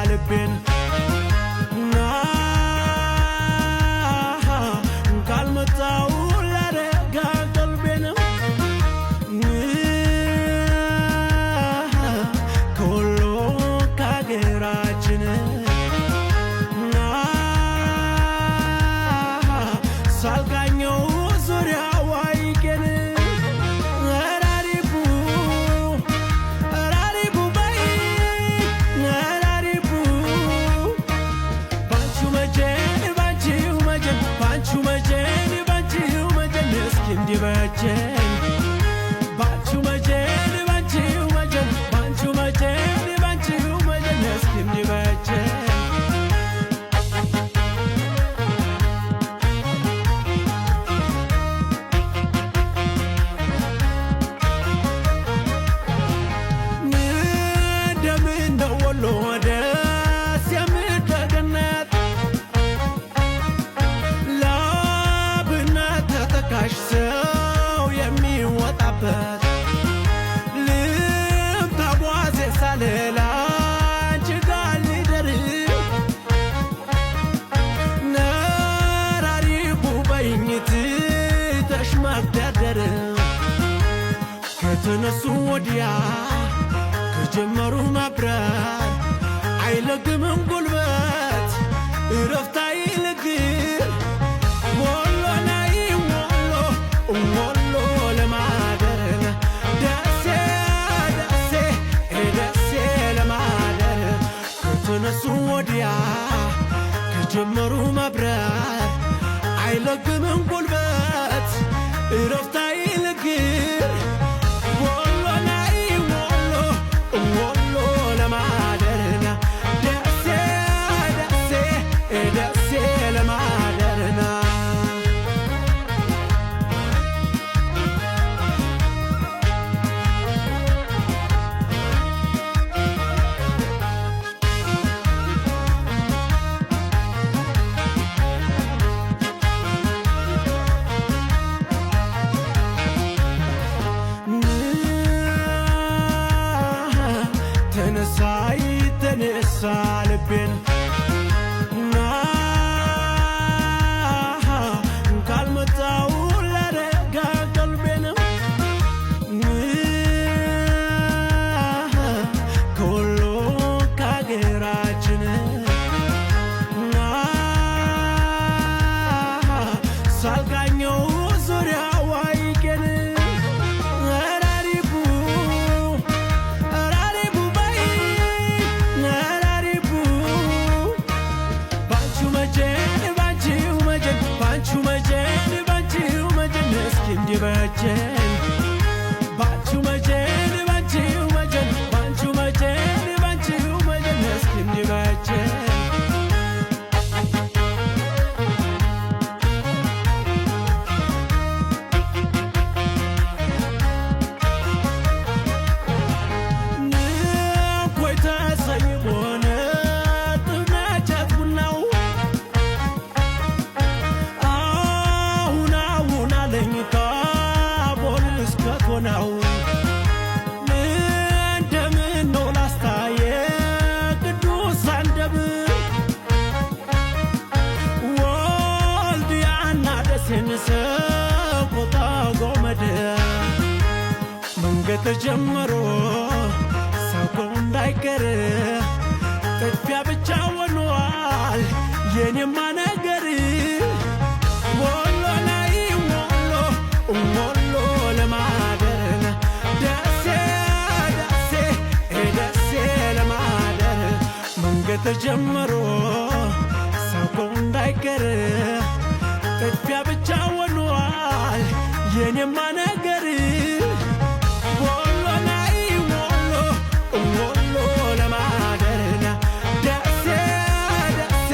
ልቤን ካልመጣው ላረጋ ቀልቤን ከወሎ ከአገራችን ሳልቃኘው ዙሪያው አይቄን እንዲበጀን ባንቺው መጀን ባንቺው መጀን ባንቺው መጀን ባንቺው መጀን እስኪ እንዲበጀን እንደምነው ወሎ ደስ የምትገነት ላብነት ተጠቃሽ የሚወጣበት ልብ ተጓዜ ሳልል አንቺ ጋር ልደር ነራሪቡ በይኝ ትተሽ መግደርደር ከተነሱ ወዲያ ከጀመሩ ማብረር አይለግምም ጉልበት እረፍት አይልግም ወሎ ናይ ወሎ ለማደር ደሴ ደሴ ደሴ ለማደር ከተነሱ ወዲያ ከጀመሩ መብረር አይለግምም ጉልበት እረፍት አይልግም ወሎ ናይ ወሎ ለማደር ደሴ ደሴ ደሴ ለማደርና ተነሳ ልቤን ካልመጣው ላረጋ ቀልቤን ከወሎ ከአገራችን ሳልቃኘው ዙሪያው አይቄን እንዲበጀን ባንቺው መጀን ባንቺው መጀን ባንቺው መጀን ባንቺው መጀን እስኪ እንዲበጀን ንኮይ ተሰይቦን ጥናቻት ቡናው አሁን አለኝ ነው እንደምነው ላስታየ ቅዱስ አንደብር ወልድያና ደሴን ሰቆጣ ጎመድ መንገድ ተጀምሮ ሰው እንዳይቀር ጥፊያ ብቻ ሆኗል የኔማ ነገር ወሎ ላይ ወሎ ለማደር ደሴ ደሴ ደሴ ለማደር መንገድ ተጀምሮ ሰው እንዳይቀር ጥፊያ ብቻ ሆኗል የኔማ ነገር ወሎ ላይ ወሎ ለማደር ደሴ ደሴ